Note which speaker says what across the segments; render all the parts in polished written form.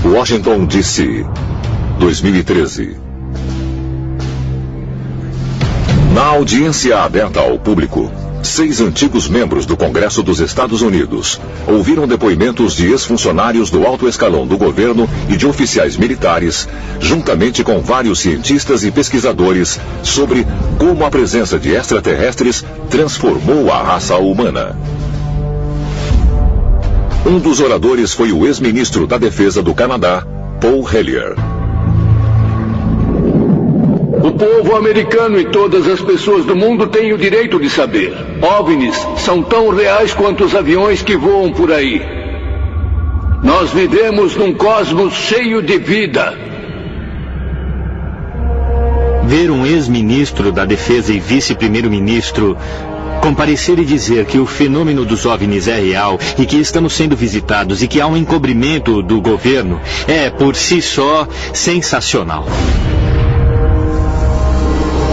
Speaker 1: Washington, D.C., 2013. Na audiência aberta ao público, 6 antigos membros do Congresso dos Estados Unidos ouviram depoimentos de ex-funcionários do alto escalão do governo e de oficiais militares, juntamente com vários cientistas e pesquisadores, sobre como a presença de extraterrestres transformou a raça humana. Um dos oradores foi o ex-ministro da Defesa do Canadá, Paul Hellyer.
Speaker 2: O povo americano e todas as pessoas do mundo têm o direito de saber. OVNIs são tão reais quanto os aviões que voam por aí. Nós vivemos num cosmos cheio de vida.
Speaker 3: Ver um ex-ministro da Defesa e vice-primeiro-ministro comparecer e dizer que o fenômeno dos OVNIs é real e que estamos sendo visitados e que há um encobrimento do governo é, por si só, sensacional.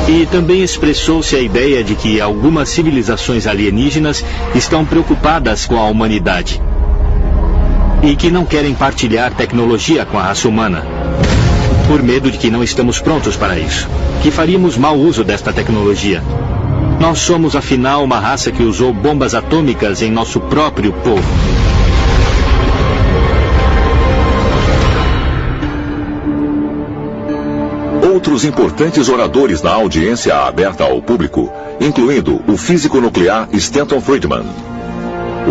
Speaker 3: E também expressou-se a ideia de que algumas civilizações alienígenas estão preocupadas com a humanidade e que não querem partilhar tecnologia com a raça humana, por medo de que não estamos prontos para isso, que faríamos mau uso desta tecnologia. Nós somos, afinal, uma raça que usou bombas atômicas em nosso próprio povo.
Speaker 1: Outros importantes oradores na audiência aberta ao público, incluindo o físico nuclear Stanton Friedman,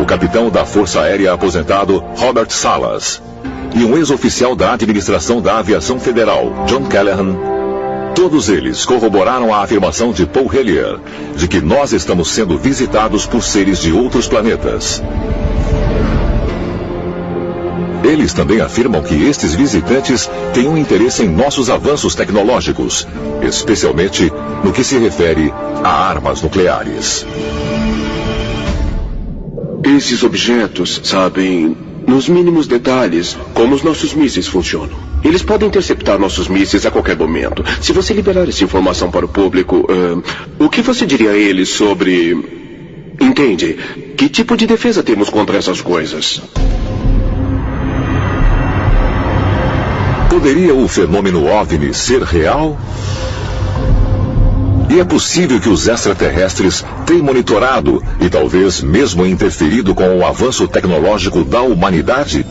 Speaker 1: o capitão da Força Aérea aposentado Robert Salas e um ex-oficial da Administração da Aviação Federal, John Callahan. Todos eles corroboraram a afirmação de Paul Hellyer de que nós estamos sendo visitados por seres de outros planetas. Eles também afirmam que estes visitantes têm um interesse em nossos avanços tecnológicos, especialmente no que se refere a armas nucleares.
Speaker 4: Esses objetos sabem, nos mínimos detalhes, como os nossos mísseis funcionam. Eles podem interceptar nossos mísseis a qualquer momento. Se você liberar essa informação para o público, o que você diria a eles sobre... Entende? Que tipo de defesa temos contra essas coisas?
Speaker 1: Poderia o fenômeno OVNI ser real? E é possível que os extraterrestres tenham monitorado e talvez mesmo interferido com o avanço tecnológico da humanidade?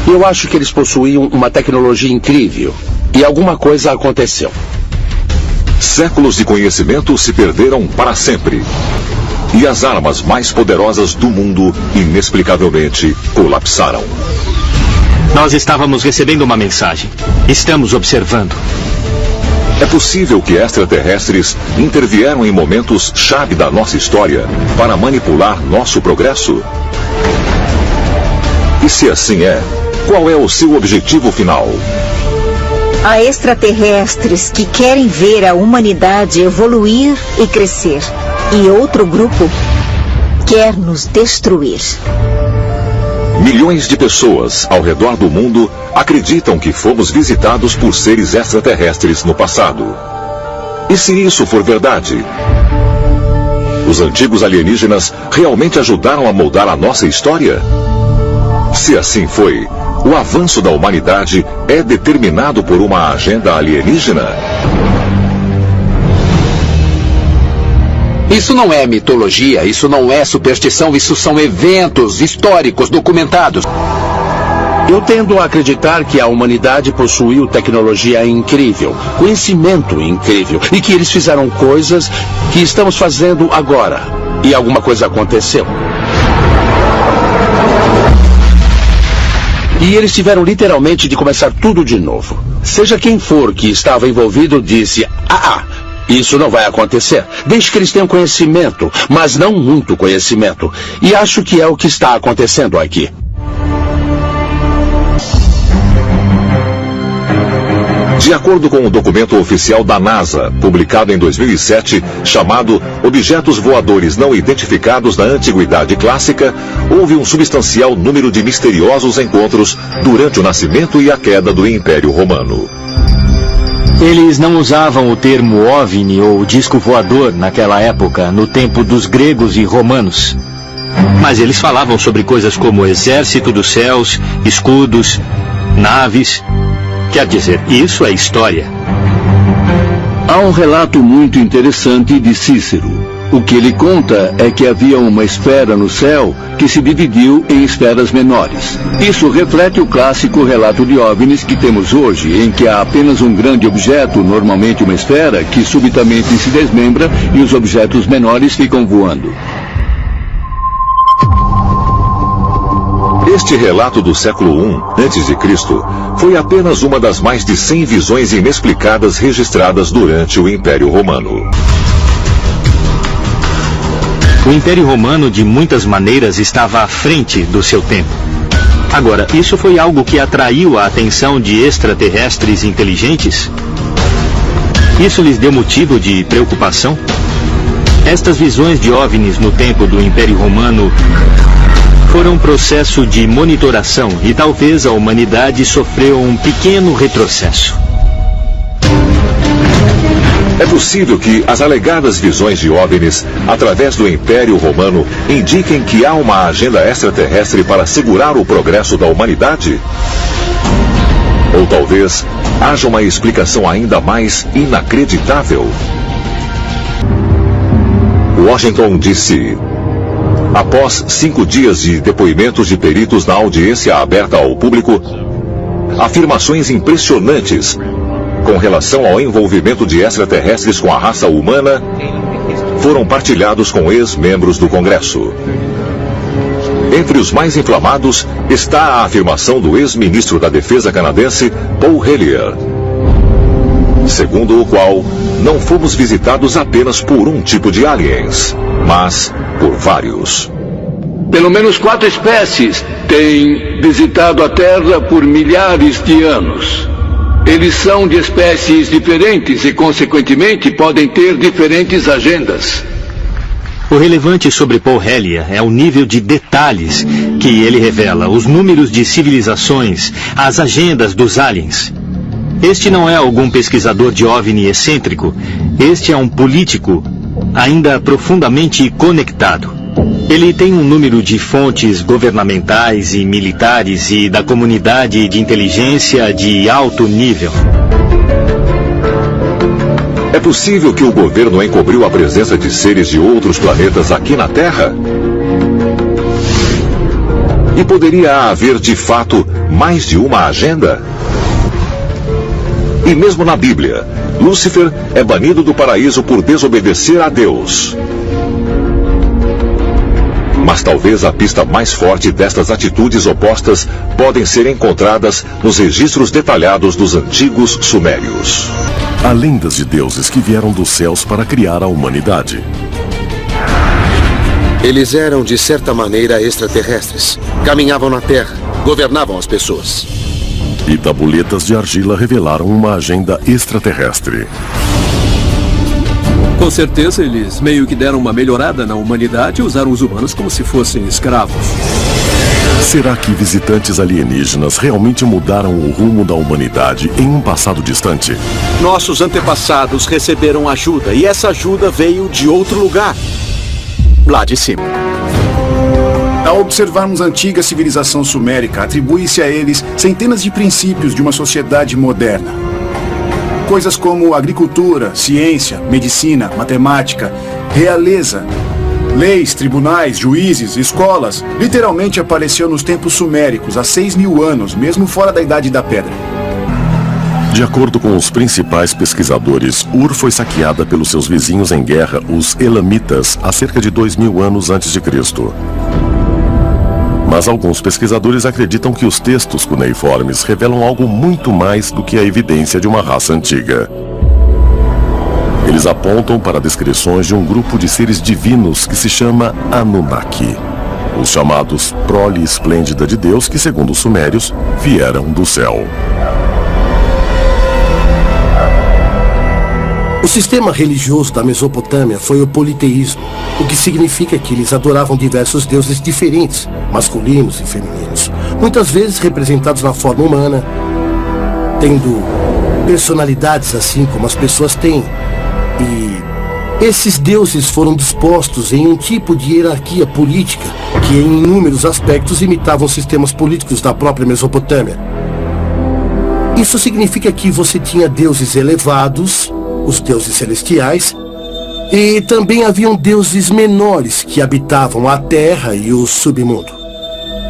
Speaker 5: Eu acho que eles possuíam uma tecnologia incrível e alguma coisa aconteceu.
Speaker 1: Séculos de conhecimento se perderam para sempre. E as armas mais poderosas do mundo inexplicavelmente colapsaram.
Speaker 3: Nós estávamos recebendo uma mensagem. Estamos observando.
Speaker 1: É possível que extraterrestres intervieram em momentos-chave da nossa história para manipular nosso progresso? E se assim é, qual é o seu objetivo final?
Speaker 6: Há extraterrestres que querem ver a humanidade evoluir e crescer. E outro grupo quer nos destruir.
Speaker 1: Milhões de pessoas ao redor do mundo acreditam que fomos visitados por seres extraterrestres no passado. E se isso for verdade? Os antigos alienígenas realmente ajudaram a moldar a nossa história? Se assim foi, o avanço da humanidade é determinado por uma agenda alienígena?
Speaker 7: Isso não é mitologia, isso não é superstição, isso são eventos históricos documentados.
Speaker 5: Eu tendo a acreditar que a humanidade possuiu tecnologia incrível, conhecimento incrível, e que eles fizeram coisas que estamos fazendo agora. E alguma coisa aconteceu. E eles tiveram literalmente de começar tudo de novo. Seja quem for que estava envolvido disse, isso não vai acontecer. Deixe que eles tenham conhecimento, mas não muito conhecimento. E acho que é o que está acontecendo aqui.
Speaker 1: De acordo com um documento oficial da NASA, publicado em 2007, chamado Objetos Voadores Não Identificados na Antiguidade Clássica, houve um substancial número de misteriosos encontros durante o nascimento e a queda do Império Romano.
Speaker 3: Eles não usavam o termo OVNI ou disco voador naquela época, no tempo dos gregos e romanos. Mas eles falavam sobre coisas como exército dos céus, escudos, naves. Quer dizer, isso é história.
Speaker 2: Há um relato muito interessante de Cícero. O que ele conta é que havia uma esfera no céu que se dividiu em esferas menores. Isso reflete o clássico relato de OVNIs que temos hoje, em que há apenas um grande objeto, normalmente uma esfera, que subitamente se desmembra e os objetos menores ficam voando.
Speaker 1: Este relato do século I a.C. foi apenas uma das mais de 100 visões inexplicadas registradas durante o Império Romano.
Speaker 3: O Império Romano, de muitas maneiras, estava à frente do seu tempo. Agora, isso foi algo que atraiu a atenção de extraterrestres inteligentes? Isso lhes deu motivo de preocupação? Estas visões de OVNIs no tempo do Império Romano foram um processo de monitoração e talvez a humanidade sofreu um pequeno retrocesso.
Speaker 1: É possível que as alegadas visões de OVNIs, através do Império Romano, indiquem que há uma agenda extraterrestre para segurar o progresso da humanidade? Ou talvez haja uma explicação ainda mais inacreditável? Washington disse: após 5 dias de depoimentos de peritos na audiência aberta ao público, afirmações impressionantes com relação ao envolvimento de extraterrestres com a raça humana foram partilhados com ex-membros do Congresso. Entre os mais inflamados está a afirmação do ex-ministro da Defesa canadense, Paul Hellyer, segundo o qual não fomos visitados apenas por um tipo de aliens, mas por vários.
Speaker 2: Pelo menos 4 espécies têm visitado a Terra por milhares de anos. Eles são de espécies diferentes e, consequentemente, podem ter diferentes agendas.
Speaker 3: O relevante sobre Paul Hellyer é o nível de detalhes que ele revela, os números de civilizações, as agendas dos aliens. Este não é algum pesquisador de OVNI excêntrico. Este é um político ainda profundamente conectado. Ele tem um número de fontes governamentais e militares e da comunidade de inteligência de alto nível.
Speaker 1: É possível que o governo encobriu a presença de seres de outros planetas aqui na Terra? E poderia haver, de fato, mais de uma agenda? E mesmo na Bíblia, Lúcifer é banido do paraíso por desobedecer a Deus. Mas talvez a pista mais forte destas atitudes opostas podem ser encontradas nos registros detalhados dos antigos sumérios.
Speaker 8: Há lendas de deuses que vieram dos céus para criar a humanidade.
Speaker 9: Eles eram, de certa maneira, extraterrestres. Caminhavam na Terra, governavam as pessoas.
Speaker 8: E tabuletas de argila revelaram uma agenda extraterrestre.
Speaker 10: Com certeza, eles meio que deram uma melhorada na humanidade e usaram os humanos como se fossem escravos.
Speaker 8: Será que visitantes alienígenas realmente mudaram o rumo da humanidade em um passado distante?
Speaker 11: Nossos antepassados receberam ajuda e essa ajuda veio de outro lugar. Lá de cima.
Speaker 12: Ao observarmos a antiga civilização sumérica, atribui-se a eles centenas de princípios de uma sociedade moderna. Coisas como agricultura, ciência, medicina, matemática, realeza, leis, tribunais, juízes, escolas, literalmente apareceu nos tempos suméricos há 6.000 anos, mesmo fora da Idade da Pedra.
Speaker 8: De acordo com os principais pesquisadores, Ur foi saqueada pelos seus vizinhos em guerra, os Elamitas, há cerca de 2.000 anos antes de Cristo. Mas alguns pesquisadores acreditam que os textos cuneiformes revelam algo muito mais do que a evidência de uma raça antiga. Eles apontam para descrições de um grupo de seres divinos que se chama Anunnaki, os chamados prole esplêndida de Deus que, segundo os sumérios, vieram do céu.
Speaker 13: O sistema religioso da Mesopotâmia foi o politeísmo, o que significa que eles adoravam diversos deuses diferentes, masculinos e femininos, muitas vezes representados na forma humana, tendo personalidades assim como as pessoas têm, e Esses deuses foram dispostos em um tipo de hierarquia política que em inúmeros aspectos imitavam sistemas políticos da própria Mesopotâmia. Isso significa que você tinha deuses elevados, os deuses celestiais, e também haviam deuses menores que habitavam a terra e o submundo.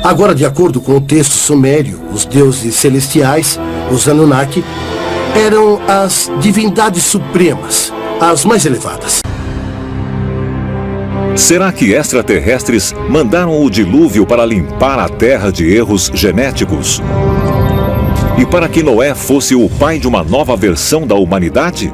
Speaker 13: Agora, de acordo com o texto sumério, os deuses celestiais, os Anunnaki, eram as divindades supremas, as mais elevadas.
Speaker 1: Será que extraterrestres mandaram o dilúvio para limpar a Terra de erros genéticos? E para que Noé fosse o pai de uma nova versão da humanidade?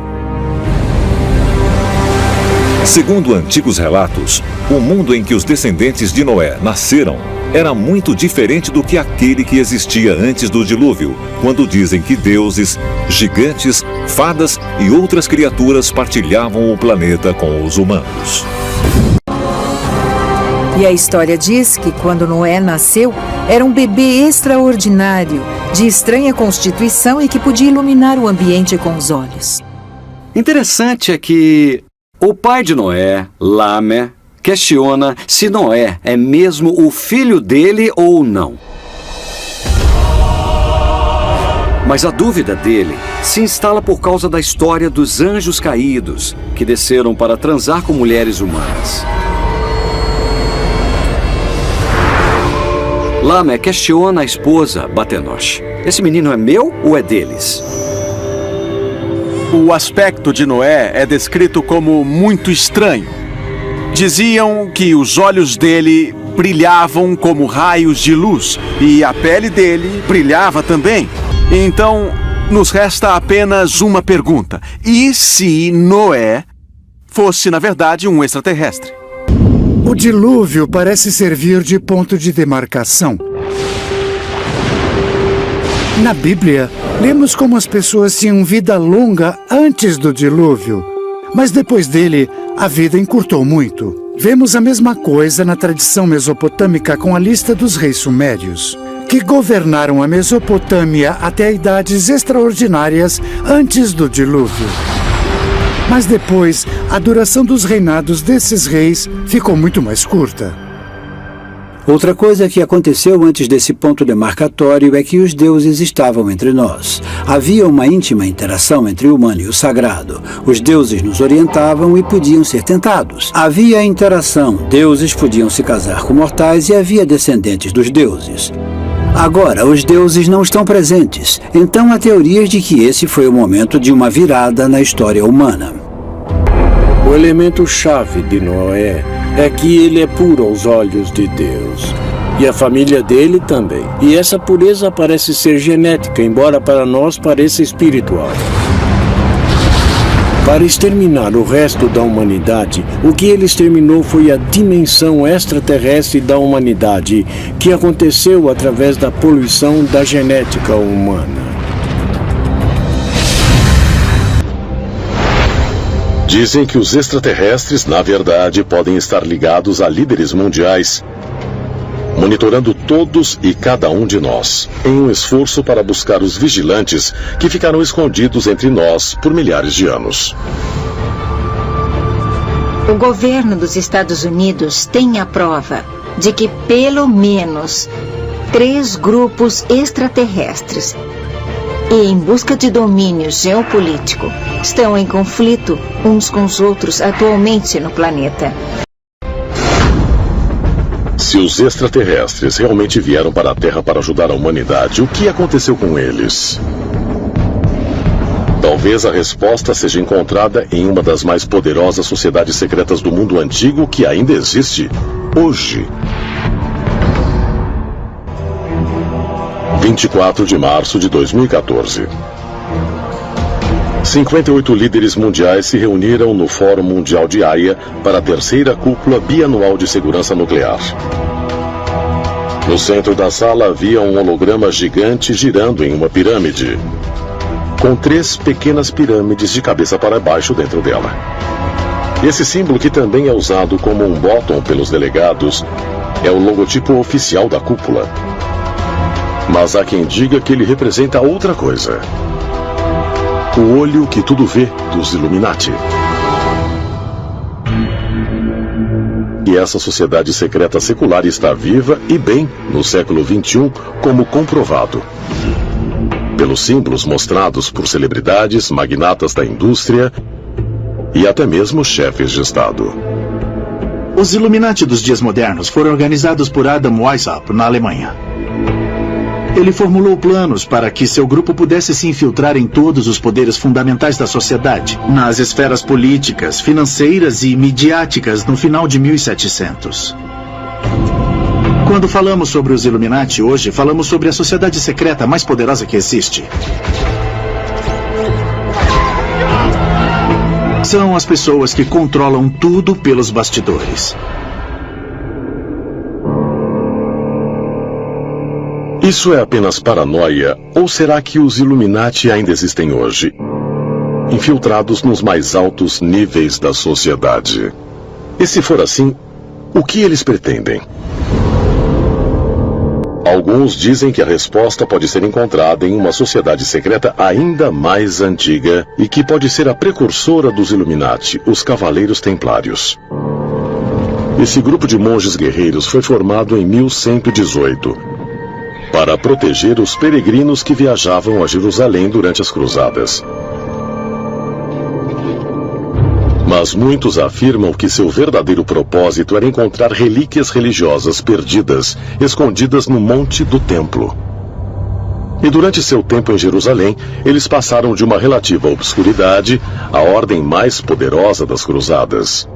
Speaker 1: Segundo antigos relatos, o mundo em que os descendentes de Noé nasceram era muito diferente do que aquele que existia antes do dilúvio, quando dizem que deuses, gigantes, fadas e outras criaturas partilhavam o planeta com os humanos.
Speaker 14: E a história diz que quando Noé nasceu, era um bebê extraordinário, de estranha constituição e que podia iluminar o ambiente com os olhos.
Speaker 11: Interessante é que o pai de Noé, Lame, questiona se Noé é mesmo o filho dele ou não. Mas a dúvida dele se instala por causa da história dos anjos caídos, que desceram para transar com mulheres humanas. Lame questiona a esposa, Batenosh. Esse menino é meu ou é deles?
Speaker 15: O aspecto de Noé é descrito como muito estranho. Diziam que os olhos dele brilhavam como raios de luz e a pele dele brilhava também. Então, nos resta apenas uma pergunta. E se Noé fosse, na verdade, um extraterrestre?
Speaker 16: O dilúvio parece servir de ponto de demarcação. Na Bíblia, lemos como as pessoas tinham vida longa antes do dilúvio, mas depois dele, a vida encurtou muito. Vemos a mesma coisa na tradição mesopotâmica com a lista dos reis sumérios, que governaram a Mesopotâmia até idades extraordinárias antes do dilúvio. Mas depois, a duração dos reinados desses reis ficou muito mais curta.
Speaker 17: Outra coisa que aconteceu antes desse ponto demarcatório é que os deuses estavam entre nós. Havia uma íntima interação entre o humano e o sagrado. Os deuses nos orientavam e podiam ser tentados. Havia interação. Deuses podiam se casar com mortais e havia descendentes dos deuses. Agora, os deuses não estão presentes. Então, há teorias de que esse foi o momento de uma virada na história humana.
Speaker 18: O elemento-chave de Noé é que ele é puro aos olhos de Deus. E a família dele também. E essa pureza parece ser genética, embora para nós pareça espiritual. Para exterminar o resto da humanidade, o que ele exterminou foi a dimensão extraterrestre da humanidade, que aconteceu através da poluição da genética humana.
Speaker 8: Dizem que os extraterrestres, na verdade, podem estar ligados a líderes mundiais, monitorando todos e cada um de nós, em um esforço para buscar os vigilantes que ficaram escondidos entre nós por milhares de anos.
Speaker 6: O governo dos Estados Unidos tem a prova de que pelo menos 3 grupos extraterrestres e em busca de domínio geopolítico estão em conflito uns com os outros atualmente no planeta.
Speaker 8: Se os extraterrestres realmente vieram para a Terra para ajudar a humanidade, o que aconteceu com eles? Talvez a resposta seja encontrada em uma das mais poderosas sociedades secretas do mundo antigo que ainda existe hoje. 24 de março de 2014. 58 líderes mundiais se reuniram no Fórum Mundial de Haia para a 3ª Cúpula Bianual de Segurança Nuclear. No centro da sala havia um holograma gigante girando em uma pirâmide, com 3 pequenas pirâmides de cabeça para baixo dentro dela. Esse símbolo, que também é usado como um bottom pelos delegados, é o logotipo oficial da cúpula. Mas há quem diga que ele representa outra coisa. O olho que tudo vê dos Illuminati. E essa sociedade secreta secular está viva e bem no século XXI, como comprovado pelos símbolos mostrados por celebridades, magnatas da indústria e até mesmo chefes de Estado.
Speaker 19: Os Illuminati dos dias modernos foram organizados por Adam Weishaupt, na Alemanha. Ele formulou planos para que seu grupo pudesse se infiltrar em todos os poderes fundamentais da sociedade, nas esferas políticas, financeiras e midiáticas no final de 1700. Quando falamos sobre os Illuminati hoje, falamos sobre a sociedade secreta mais poderosa que existe. São as pessoas que controlam tudo pelos bastidores.
Speaker 8: Isso é apenas paranoia, ou será que os Illuminati ainda existem hoje, infiltrados nos mais altos níveis da sociedade? E se for assim, o que eles pretendem? Alguns dizem que a resposta pode ser encontrada em uma sociedade secreta ainda mais antiga e que pode ser a precursora dos Illuminati, os Cavaleiros Templários. Esse grupo de monges guerreiros foi formado em 1118 para proteger os peregrinos que viajavam a Jerusalém durante as cruzadas. Mas muitos afirmam que seu verdadeiro propósito era encontrar relíquias religiosas perdidas, escondidas no Monte do Templo. E durante seu tempo em Jerusalém, eles passaram de uma relativa obscuridade à ordem mais poderosa das cruzadas.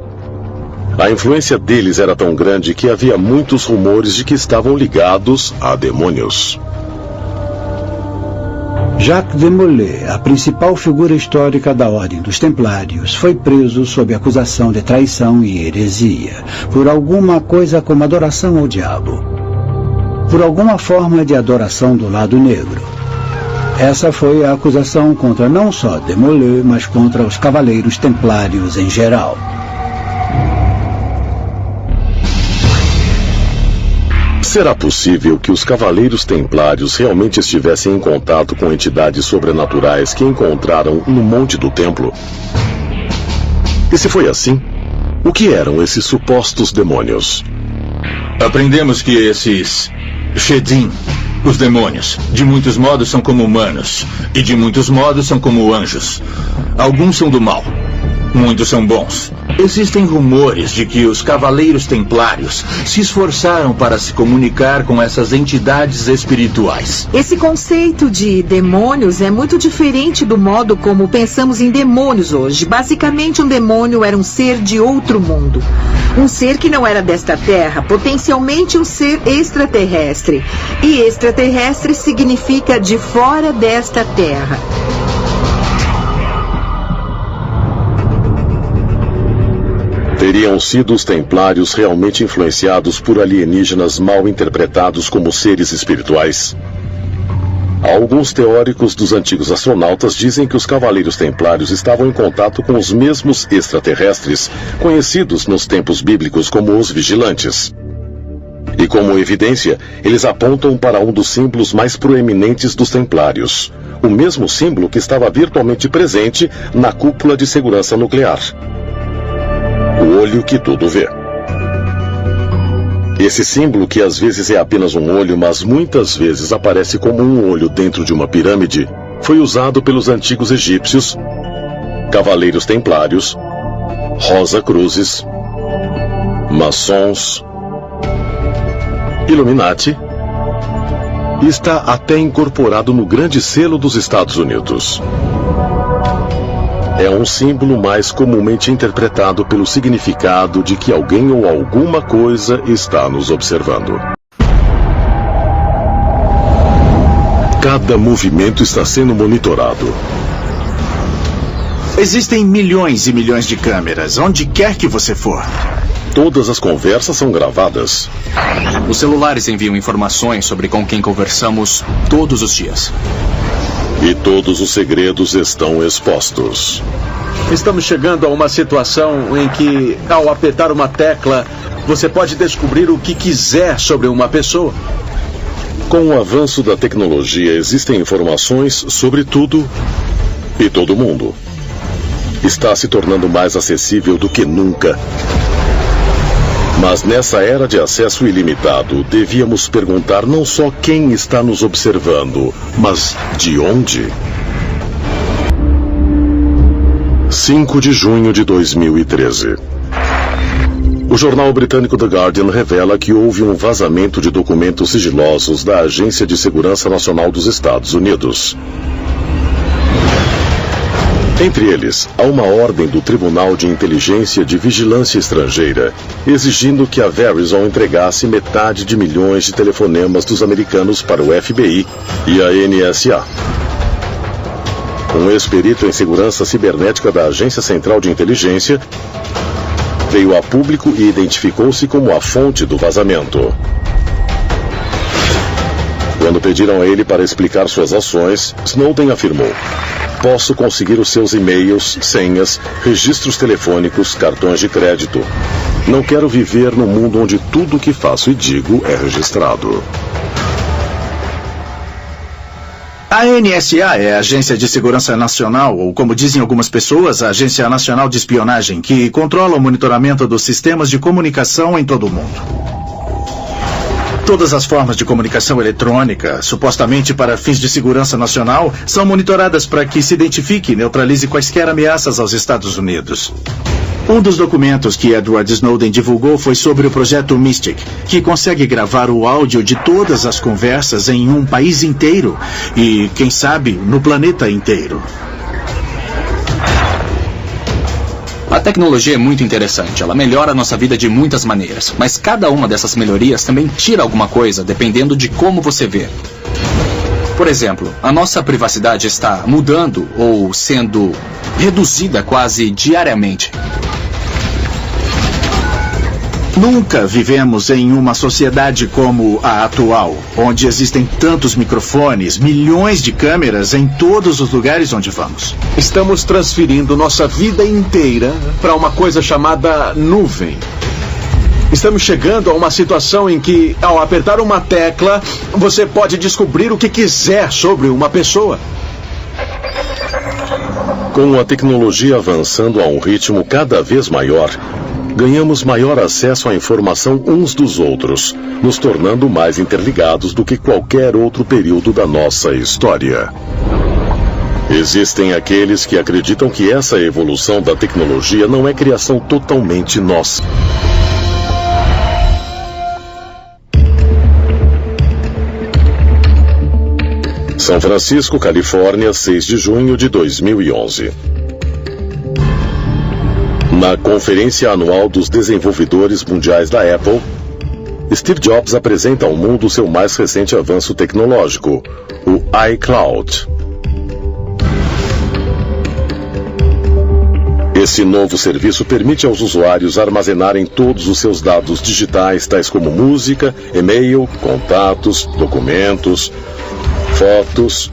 Speaker 8: A influência deles era tão grande que havia muitos rumores de que estavam ligados a demônios.
Speaker 17: Jacques de Molay, a principal figura histórica da Ordem dos Templários, foi preso sob acusação de traição e heresia, por alguma coisa como adoração ao diabo, por alguma forma de adoração do lado negro. Essa foi a acusação contra não só de Molay, mas contra os Cavaleiros Templários em geral.
Speaker 8: Será possível que os Cavaleiros Templários realmente estivessem em contato com entidades sobrenaturais que encontraram no Monte do Templo? E se foi assim, o que eram esses supostos demônios?
Speaker 20: Aprendemos que esses Shedim, os demônios, de muitos modos são como humanos, e de muitos modos são como anjos. Alguns são do mal, muitos são bons. Existem rumores de que os Cavaleiros Templários se esforçaram para se comunicar com essas entidades espirituais.
Speaker 14: Esse conceito de demônios é muito diferente do modo como pensamos em demônios hoje. Basicamente, um demônio era um ser de outro mundo. Um ser que não era desta terra, potencialmente um ser extraterrestre. E extraterrestre significa de fora desta terra.
Speaker 8: Teriam sido os templários realmente influenciados por alienígenas mal interpretados como seres espirituais? Alguns teóricos dos antigos astronautas dizem que os Cavaleiros Templários estavam em contato com os mesmos extraterrestres, conhecidos nos tempos bíblicos como os Vigilantes. E como evidência, eles apontam para um dos símbolos mais proeminentes dos Templários, o mesmo símbolo que estava virtualmente presente na cúpula de segurança nuclear. O olho que tudo vê. Esse símbolo, que às vezes é apenas um olho, mas muitas vezes aparece como um olho dentro de uma pirâmide, foi usado pelos antigos egípcios, Cavaleiros Templários, Rosa-Cruzes, Maçons, Illuminati, e está até incorporado no Grande Selo dos Estados Unidos. É um símbolo mais comumente interpretado pelo significado de que alguém ou alguma coisa está nos observando. Cada movimento está sendo monitorado.
Speaker 19: Existem milhões e milhões de câmeras, onde quer que você for.
Speaker 8: Todas as conversas são gravadas.
Speaker 21: Os celulares enviam informações sobre com quem conversamos todos os dias.
Speaker 8: E todos os segredos estão expostos.
Speaker 15: Estamos chegando a uma situação em que, ao apertar uma tecla, você pode descobrir o que quiser sobre uma pessoa.
Speaker 8: Com o avanço da tecnologia, existem informações sobre tudo e todo mundo. Está se tornando mais acessível do que nunca. Mas nessa era de acesso ilimitado, devíamos perguntar não só quem está nos observando, mas de onde? 5 de junho de 2013. O jornal britânico The Guardian revela que houve um vazamento de documentos sigilosos da Agência de Segurança Nacional dos Estados Unidos. Entre eles, há uma ordem do Tribunal de Inteligência de Vigilância Estrangeira, exigindo que a Verizon entregasse metade de milhões de telefonemas dos americanos para o FBI e a NSA. Um ex-perito em segurança cibernética da Agência Central de Inteligência veio a público e identificou-se como a fonte do vazamento. Quando pediram a ele para explicar suas ações, Snowden afirmou: "Posso conseguir os seus e-mails, senhas, registros telefônicos, cartões de crédito. Não quero viver num mundo onde tudo o que faço e digo é registrado."
Speaker 19: A NSA é a Agência de Segurança Nacional, ou como dizem algumas pessoas, a Agência Nacional de Espionagem, que controla o monitoramento dos sistemas de comunicação em todo o mundo. Todas as formas de comunicação eletrônica, supostamente para fins de segurança nacional, são monitoradas para que se identifique e neutralize quaisquer ameaças aos Estados Unidos. Um dos documentos que Edward Snowden divulgou foi sobre o projeto Mystic, que consegue gravar o áudio de todas as conversas em um país inteiro e, quem sabe, no planeta inteiro.
Speaker 21: A tecnologia é muito interessante, ela melhora a nossa vida de muitas maneiras, mas cada uma dessas melhorias também tira alguma coisa, dependendo de como você vê. Por exemplo, a nossa privacidade está mudando ou sendo reduzida quase diariamente.
Speaker 19: Nunca vivemos em uma sociedade como a atual, onde existem tantos microfones, milhões de câmeras em todos os lugares onde vamos.
Speaker 15: Estamos transferindo nossa vida inteira para uma coisa chamada nuvem. Estamos chegando a uma situação em que, ao apertar uma tecla, você pode descobrir o que quiser sobre uma pessoa.
Speaker 8: Com a tecnologia avançando a um ritmo cada vez maior, ganhamos maior acesso à informação uns dos outros, nos tornando mais interligados do que qualquer outro período da nossa história. Existem aqueles que acreditam que essa evolução da tecnologia não é criação totalmente nossa. São Francisco, Califórnia, 6 de junho de 2011. Na Conferência Anual dos Desenvolvedores Mundiais da Apple, Steve Jobs apresenta ao mundo seu mais recente avanço tecnológico, o iCloud. Esse novo serviço permite aos usuários armazenarem todos os seus dados digitais, tais como música, e-mail, contatos, documentos, fotos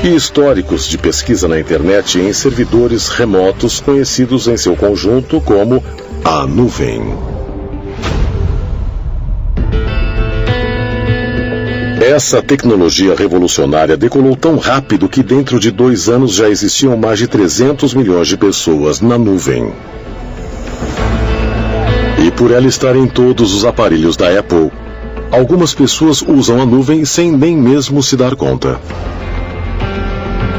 Speaker 8: e históricos de pesquisa na internet em servidores remotos conhecidos em seu conjunto como a nuvem. Essa tecnologia revolucionária decolou tão rápido que dentro de 2 anos já existiam mais de 300 milhões de pessoas na nuvem. E por ela estar em todos os aparelhos da Apple, algumas pessoas usam a nuvem sem nem mesmo se dar conta.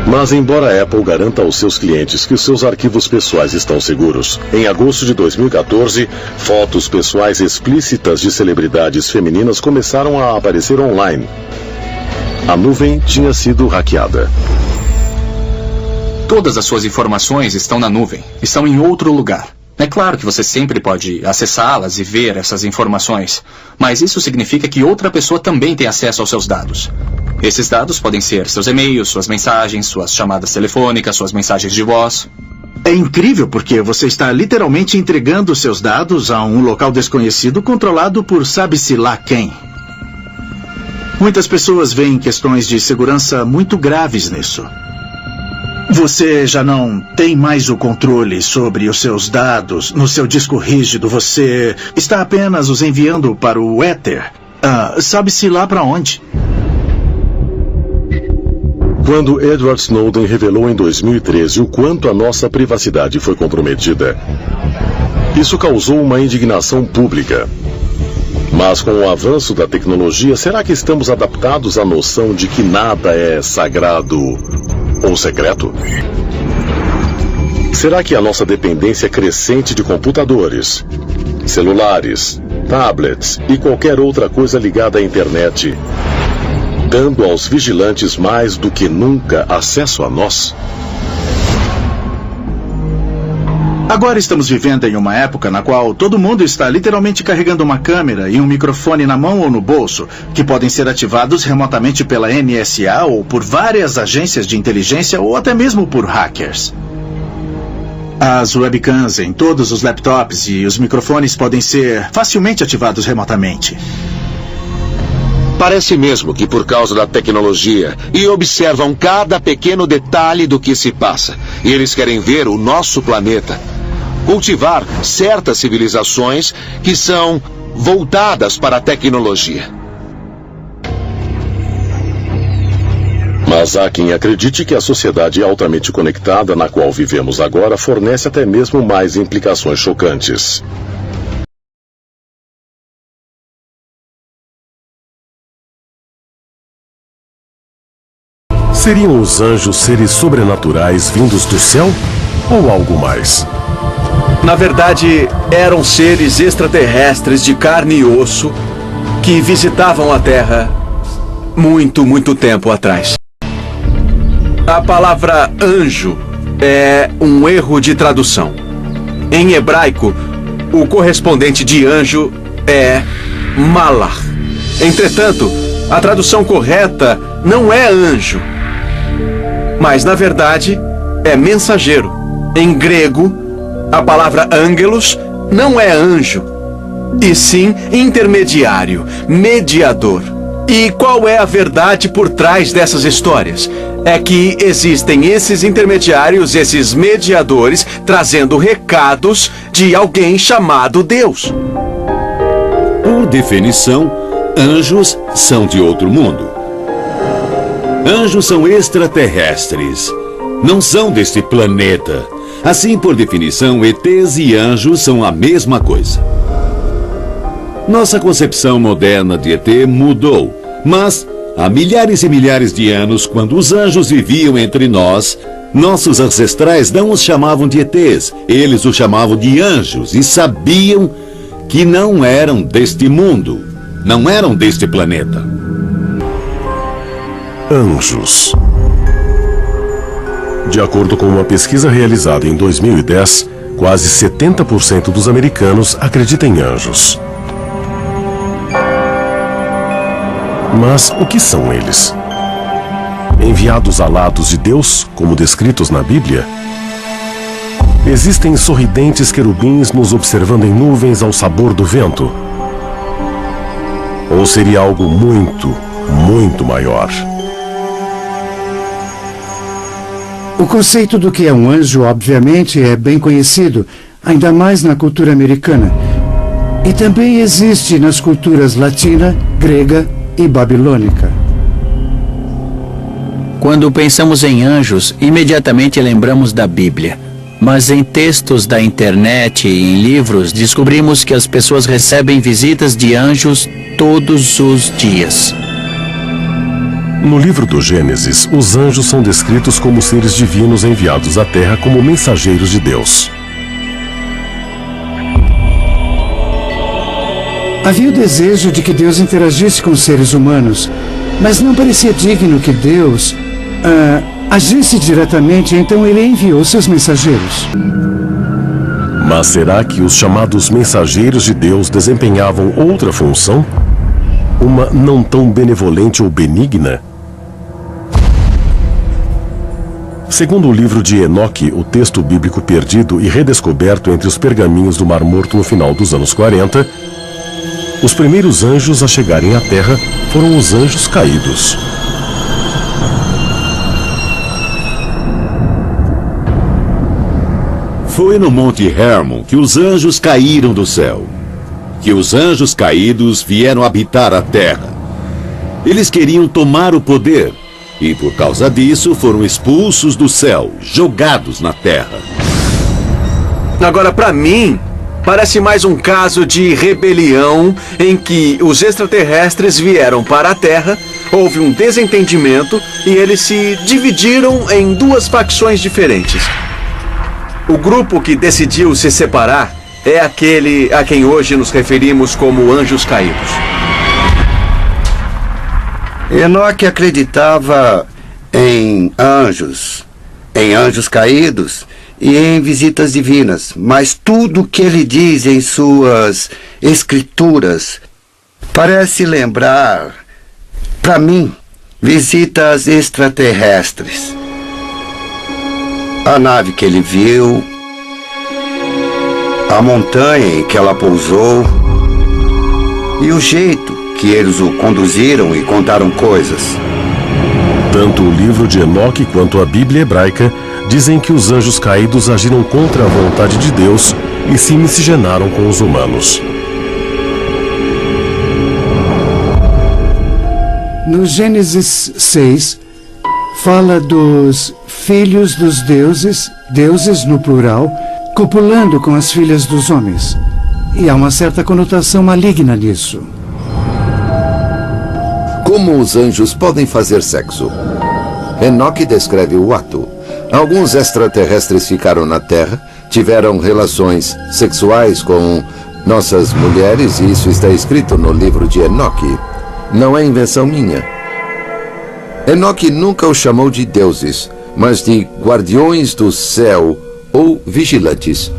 Speaker 8: Mas embora a Apple garanta aos seus clientes que os seus arquivos pessoais estão seguros, em agosto de 2014, fotos pessoais explícitas de celebridades femininas começaram a aparecer online. A nuvem tinha sido hackeada.
Speaker 21: Todas as suas informações estão na nuvem, estão em outro lugar. É claro que você sempre pode acessá-las e ver essas informações, mas isso significa que outra pessoa também tem acesso aos seus dados. Esses dados podem ser seus e-mails, suas mensagens, suas chamadas telefônicas, suas mensagens de voz.
Speaker 19: É incrível porque você está literalmente entregando seus dados a um local desconhecido controlado por sabe-se lá quem. Muitas pessoas veem questões de segurança muito graves nisso. Você já não tem mais o controle sobre os seus dados no seu disco rígido. Você está apenas os enviando para o éter. Sabe-se lá para onde.
Speaker 8: Quando Edward Snowden revelou em 2013 o quanto a nossa privacidade foi comprometida, Isso causou uma indignação pública. Mas com o avanço da tecnologia, será que estamos adaptados à noção de que nada é sagrado ou secreto? Será que a nossa dependência crescente de computadores, celulares, tablets e qualquer outra coisa ligada à internet, dando aos vigilantes mais do que nunca acesso a nós?
Speaker 19: Agora estamos vivendo em uma época na qual todo mundo está literalmente carregando uma câmera e um microfone na mão ou no bolso, que podem ser ativados remotamente pela NSA ou por várias agências de inteligência ou até mesmo por hackers. As webcams em todos os laptops e os microfones podem ser facilmente ativados remotamente.
Speaker 5: Parece mesmo que por causa da tecnologia e observam cada pequeno detalhe do que se passa. E eles querem ver o nosso planeta. Cultivar certas civilizações que são voltadas para a tecnologia.
Speaker 8: Mas há quem acredite que a sociedade altamente conectada na qual vivemos agora fornece até mesmo mais implicações chocantes. Seriam os anjos seres sobrenaturais vindos do céu ou algo mais?
Speaker 15: Na verdade, eram seres extraterrestres de carne e osso que visitavam a Terra muito tempo atrás. A palavra anjo é um erro de tradução. Em hebraico, o correspondente de anjo é malach. Entretanto, a tradução correta não é anjo, mas na verdade é mensageiro. Em grego, a palavra angelos não é anjo, e sim intermediário, mediador. E qual é a verdade por trás dessas histórias? É que existem esses intermediários, esses mediadores, trazendo recados de alguém chamado Deus.
Speaker 4: Por definição, anjos são de outro mundo. Anjos são extraterrestres. Não são deste planeta. Assim, por definição, ETs e anjos são a mesma coisa. Nossa concepção moderna de ET mudou, mas há milhares e milhares de anos, quando os anjos viviam entre nós, nossos ancestrais não os chamavam de ETs, eles os chamavam de anjos e sabiam que não eram deste mundo, não eram deste planeta.
Speaker 8: Anjos. De acordo com uma pesquisa realizada em 2010, quase 70% dos americanos acreditam em anjos. Mas o que são eles? Enviados alados de Deus, como descritos na Bíblia? Existem sorridentes querubins nos observando em nuvens ao sabor do vento? Ou seria algo muito maior?
Speaker 16: O conceito do que é um anjo, obviamente, é bem conhecido, ainda mais na cultura americana. E também existe nas culturas latina, grega e babilônica.
Speaker 22: Quando pensamos em anjos, imediatamente lembramos da Bíblia. Mas em textos da internet e em livros, descobrimos que as pessoas recebem visitas de anjos todos os dias.
Speaker 8: No livro do Gênesis, os anjos são descritos como seres divinos enviados à Terra como mensageiros de Deus.
Speaker 16: Havia o desejo de que Deus interagisse com os seres humanos, mas não parecia digno que Deus agisse diretamente, então ele enviou seus mensageiros.
Speaker 8: Mas será que os chamados mensageiros de Deus desempenhavam outra função? Uma não tão benevolente ou benigna? Segundo o livro de Enoque, o texto bíblico perdido e redescoberto entre os pergaminhos do Mar Morto no final dos anos 40, os primeiros anjos a chegarem à Terra foram os anjos caídos.
Speaker 4: Foi no Monte Hermon que os anjos caíram do céu. Que os anjos caídos vieram habitar a Terra. Eles queriam tomar o poder. E por causa disso foram expulsos do céu, jogados na Terra.
Speaker 15: Agora, para mim, Parece mais um caso de rebelião em que os extraterrestres vieram para a Terra, houve um desentendimento e eles se dividiram em duas facções diferentes. O grupo que decidiu se separar é aquele a quem hoje nos referimos como anjos caídos.
Speaker 2: Enoque acreditava em anjos caídos e em visitas divinas, mas tudo o que ele diz em suas escrituras parece lembrar, para mim, visitas extraterrestres. A nave que ele viu, a montanha em que ela pousou e o jeito que eles o conduziram e contaram coisas.
Speaker 8: Tanto o livro de Enoque quanto a Bíblia hebraica dizem que os anjos caídos agiram contra a vontade de Deus e se miscigenaram com os humanos.
Speaker 16: No Gênesis 6, fala dos filhos dos deuses, deuses no plural, copulando com as filhas dos homens. E há uma certa conotação maligna nisso.
Speaker 7: Como os anjos podem fazer sexo? Enoque descreve o ato. Alguns extraterrestres ficaram na Terra, tiveram relações sexuais com nossas mulheres, e isso está escrito no livro de Enoque. Não é invenção minha. Enoque nunca os chamou de deuses, mas de guardiões do céu ou vigilantes.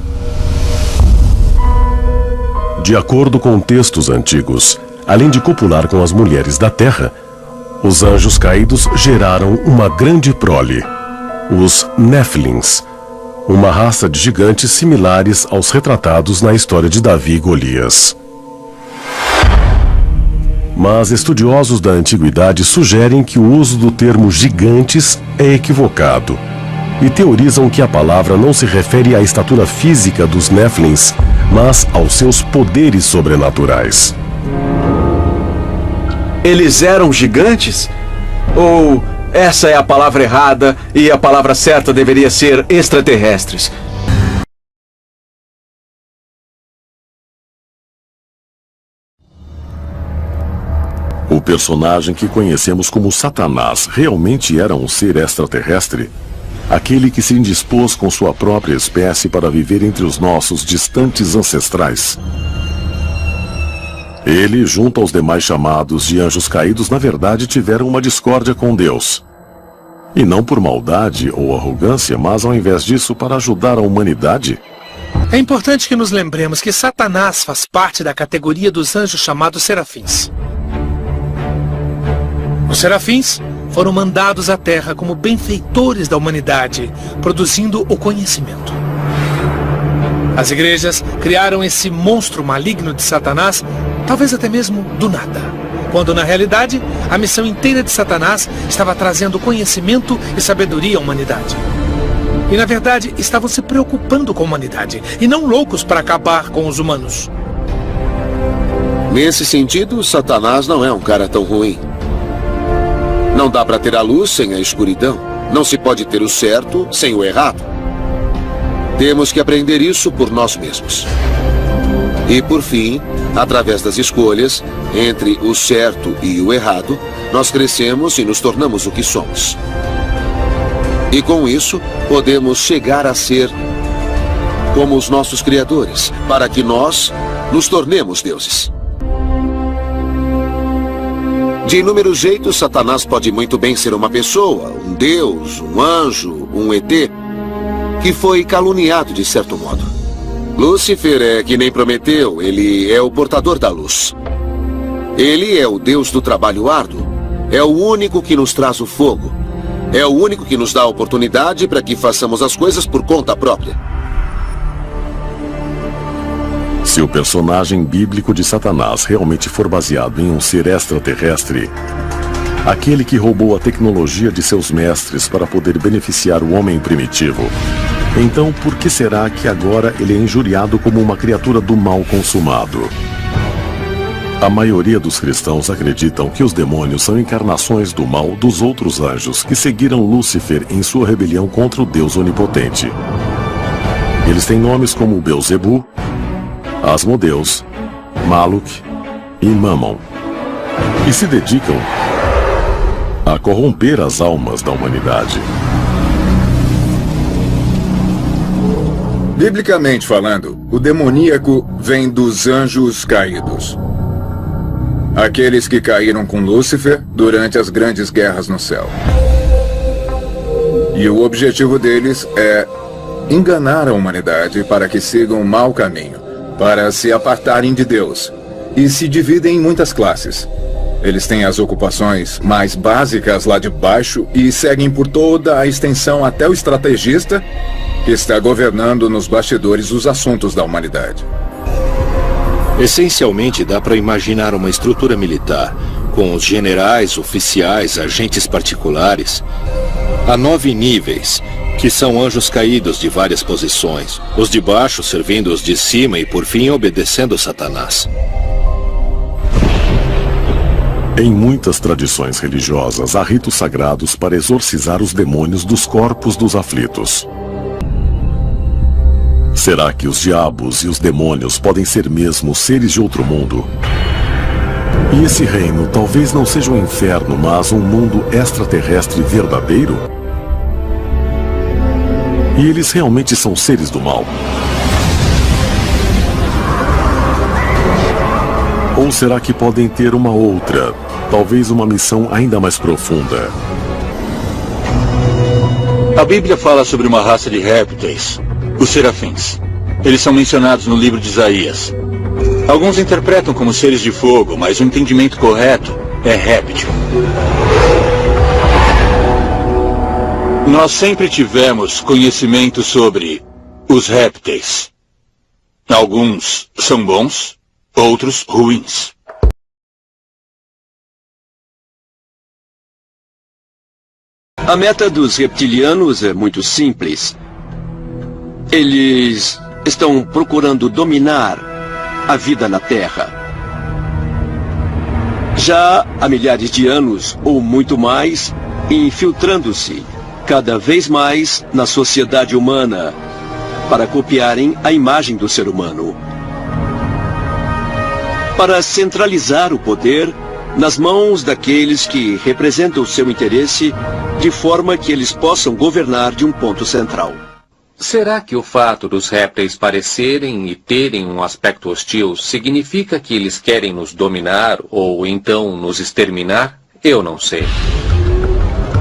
Speaker 8: De acordo com textos antigos, além de copular com as mulheres da terra, os anjos caídos geraram uma grande prole, os Néfilins, uma raça de gigantes similares aos retratados na história de Davi e Golias. Mas estudiosos da antiguidade sugerem que o uso do termo gigantes é equivocado e teorizam que a palavra não se refere à estatura física dos Néfilins, mas aos seus poderes sobrenaturais.
Speaker 15: Eles eram gigantes? Ou essa é a palavra errada e a palavra certa deveria ser extraterrestres?
Speaker 8: O personagem que conhecemos como Satanás realmente era um ser extraterrestre? Aquele que se indispôs com sua própria espécie para viver entre os nossos distantes ancestrais? Ele, junto aos demais chamados de anjos caídos, na verdade tiveram uma discórdia com Deus. E não por maldade ou arrogância, mas ao invés disso para ajudar a humanidade?
Speaker 23: É importante que nos lembremos que Satanás faz parte da categoria dos anjos chamados serafins. Os serafins foram mandados à Terra como benfeitores da humanidade, produzindo o conhecimento. As igrejas criaram esse monstro maligno de Satanás, talvez até mesmo do nada, quando na realidade a missão inteira de Satanás estava trazendo conhecimento e sabedoria à humanidade. E na verdade estavam se preocupando com a humanidade e não loucos para acabar com os humanos.
Speaker 9: Nesse sentido, Satanás não é um cara tão ruim. Não dá para ter a luz sem a escuridão. Não se pode ter o certo sem o errado. Temos que aprender isso por nós mesmos. E por fim, através das escolhas entre o certo e o errado, nós crescemos e nos tornamos o que somos. E com isso, podemos chegar a ser como os nossos criadores, para que nós nos tornemos deuses. De inúmeros jeitos, Satanás pode muito bem ser uma pessoa, um deus, um anjo, um ET, que foi caluniado de certo modo. Lúcifer é que nem Prometeu, ele é o portador da luz. Ele é o deus do trabalho árduo, é o único que nos traz o fogo, é o único que nos dá a oportunidade para que façamos as coisas por conta própria.
Speaker 8: Se o personagem bíblico de Satanás realmente for baseado em um ser extraterrestre, aquele que roubou a tecnologia de seus mestres para poder beneficiar o homem primitivo, então por que será que agora ele é injuriado como uma criatura do mal consumado? A maioria dos cristãos acreditam que os demônios são encarnações do mal dos outros anjos que seguiram Lúcifer em sua rebelião contra o Deus onipotente. Eles têm nomes como Belzebu, Asmodeus, Maluk e Mammon, e se dedicam a corromper as almas da humanidade.
Speaker 3: Biblicamente falando, o demoníaco vem dos anjos caídos. Aqueles que caíram com Lúcifer durante as grandes guerras no céu. E o objetivo deles é enganar a humanidade para que sigam um mau caminho, para se apartarem de Deus. E se dividem em muitas classes. Eles têm as ocupações mais básicas lá de baixo e seguem por toda a extensão até o estrategista, que está governando nos bastidores os assuntos da humanidade.
Speaker 10: Essencialmente, dá para imaginar uma estrutura militar, com os generais, oficiais, agentes particulares, a 9 níveis, que são anjos caídos de várias posições, os de baixo servindo os de cima e, por fim, obedecendo Satanás.
Speaker 8: Em muitas tradições religiosas, há ritos sagrados para exorcizar os demônios dos corpos dos aflitos. Será que os diabos e os demônios podem ser mesmo seres de outro mundo? E esse reino talvez não seja um inferno, mas um mundo extraterrestre verdadeiro? E eles realmente são seres do mal? Ou será que podem ter uma outra, talvez uma missão ainda mais profunda?
Speaker 20: A Bíblia fala sobre uma raça de répteis, os serafins. Eles são mencionados no livro de Isaías. Alguns interpretam como seres de fogo, mas o entendimento correto é réptil. Nós sempre tivemos conhecimento sobre os répteis. Alguns são bons, outros ruins.
Speaker 12: A meta dos reptilianos é muito simples. Eles estão procurando dominar a vida na Terra. Já há milhares de anos, ou muito mais, infiltrando-se cada vez mais na sociedade humana para copiarem a imagem do ser humano. Para centralizar o poder nas mãos daqueles que representam o seu interesse, de forma que eles possam governar de um ponto central.
Speaker 24: Será que o fato dos répteis parecerem e terem um aspecto hostil significa que eles querem nos dominar ou então nos exterminar? Eu não sei.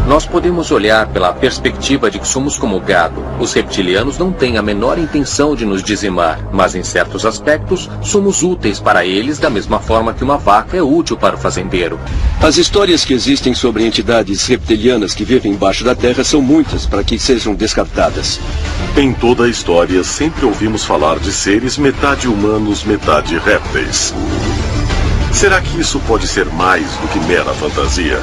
Speaker 24: Nós podemos olhar pela perspectiva de que somos como gado. Os reptilianos não têm a menor intenção de nos dizimar, mas em certos aspectos somos úteis para eles da mesma forma que uma vaca é útil para o fazendeiro.
Speaker 12: As histórias que existem sobre entidades reptilianas que vivem embaixo da terra são muitas para que sejam descartadas.
Speaker 8: Em toda a história, sempre ouvimos falar de seres metade humanos, metade répteis. Será que isso pode ser mais do que mera fantasia?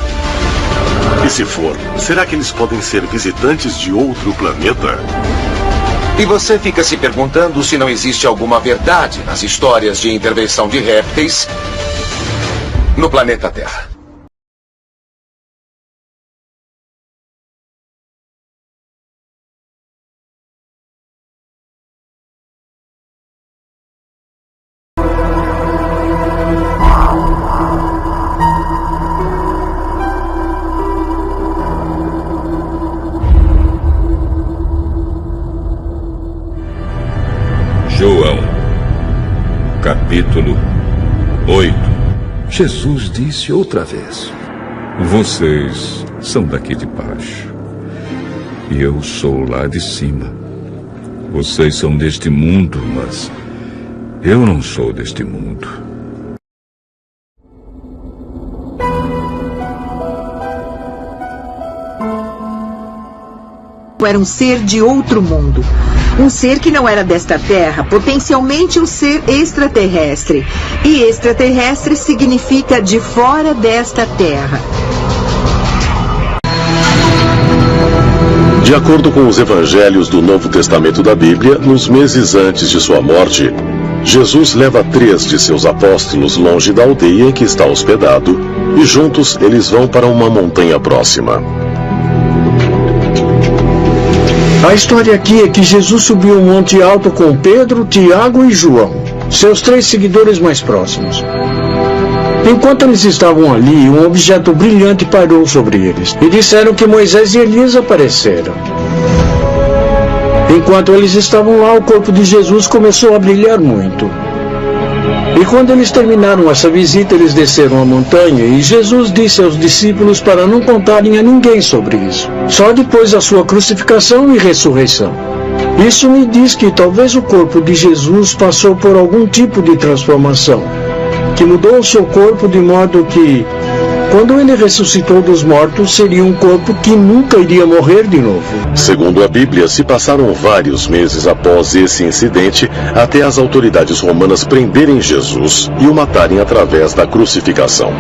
Speaker 8: E se for, será que eles podem ser visitantes de outro planeta?
Speaker 25: E você fica se perguntando se não existe alguma verdade nas histórias de intervenção de répteis no planeta Terra.
Speaker 26: João, capítulo 8. Jesus disse outra vez: vocês são daqui de baixo, e eu sou lá de cima. Vocês são deste mundo, mas eu não sou deste mundo.
Speaker 14: Era um ser de outro mundo. Um ser que não era desta terra, potencialmente um ser extraterrestre. E extraterrestre significa de fora desta terra.
Speaker 8: De acordo com os evangelhos do Novo Testamento da Bíblia, nos meses antes de sua morte, Jesus leva 3 de seus apóstolos longe da aldeia em que está hospedado, e juntos eles vão para uma montanha próxima.
Speaker 18: A história aqui é que Jesus subiu um monte alto com Pedro, Tiago e João. seus 3 seguidores mais próximos. Enquanto eles estavam ali, um objeto brilhante pairou sobre eles e disseram que Moisés e Elias apareceram. Enquanto eles estavam lá, o corpo de Jesus começou a brilhar muito. E quando eles terminaram essa visita, eles desceram a montanha e Jesus disse aos discípulos para não contarem a ninguém sobre isso, só depois da sua crucificação e ressurreição. Isso me diz que talvez o corpo de Jesus passou por algum tipo de transformação, que mudou o seu corpo de modo que, quando ele ressuscitou dos mortos, seria um corpo que nunca iria morrer de novo.
Speaker 8: Segundo a Bíblia, se passaram vários meses após esse incidente até as autoridades romanas prenderem Jesus e o matarem através da crucificação.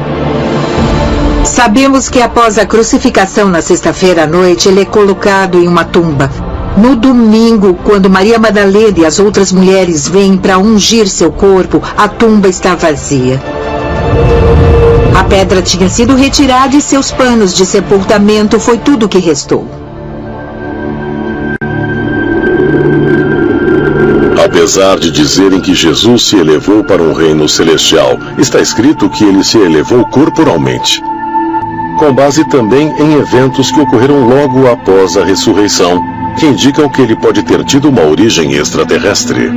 Speaker 14: Sabemos que após a crucificação na sexta-feira à noite, ele é colocado em uma tumba. No domingo, quando Maria Madalena e as outras mulheres vêm para ungir seu corpo, a tumba está vazia. A pedra tinha sido retirada e seus panos de sepultamento foi tudo o que restou.
Speaker 8: Apesar de dizerem que Jesus se elevou para um reino celestial, está escrito que ele se elevou corporalmente, com base também em eventos que ocorreram logo após a ressurreição, que indicam que ele pode ter tido uma origem extraterrestre.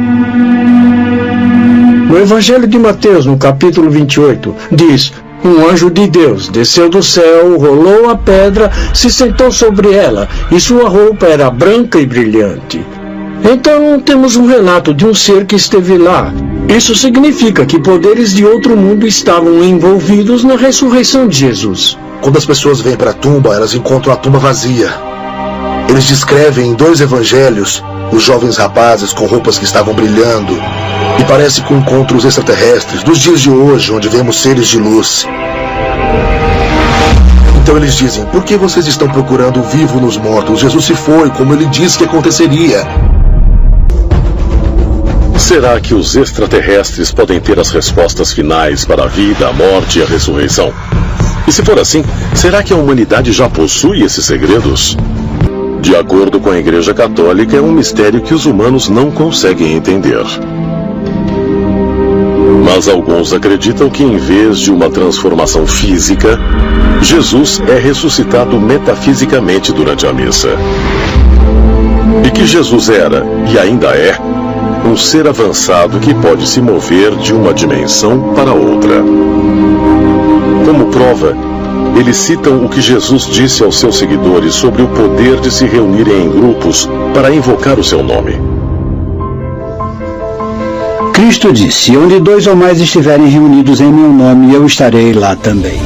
Speaker 18: No Evangelho de Mateus, no capítulo 28, diz: um anjo de Deus desceu do céu, rolou a pedra, se sentou sobre ela, e sua roupa era branca e brilhante. Então temos um relato de um ser que esteve lá. Isso significa que poderes de outro mundo estavam envolvidos na ressurreição de Jesus.
Speaker 1: Quando as pessoas vêm para a tumba, elas encontram a tumba vazia. Eles descrevem em 2 evangelhos os jovens rapazes com roupas que estavam brilhando, e parece com encontros extraterrestres dos dias de hoje, onde vemos seres de luz. Então eles dizem: por que vocês estão procurando o vivo nos mortos? Jesus se foi, como ele disse que aconteceria.
Speaker 8: Será que os extraterrestres podem ter as respostas finais para a vida, a morte e a ressurreição? E se for assim, será que a humanidade já possui esses segredos? De acordo com a Igreja Católica, é um mistério que os humanos não conseguem entender. Mas alguns acreditam que, em vez de uma transformação física, Jesus é ressuscitado metafisicamente durante a missa. E que Jesus era, e ainda é, um ser avançado que pode se mover de uma dimensão para outra. Como prova, eles citam o que Jesus disse aos seus seguidores sobre o poder de se reunirem em grupos para invocar o seu nome.
Speaker 6: Cristo disse: onde 2 ou mais estiverem reunidos em meu nome, eu estarei lá também.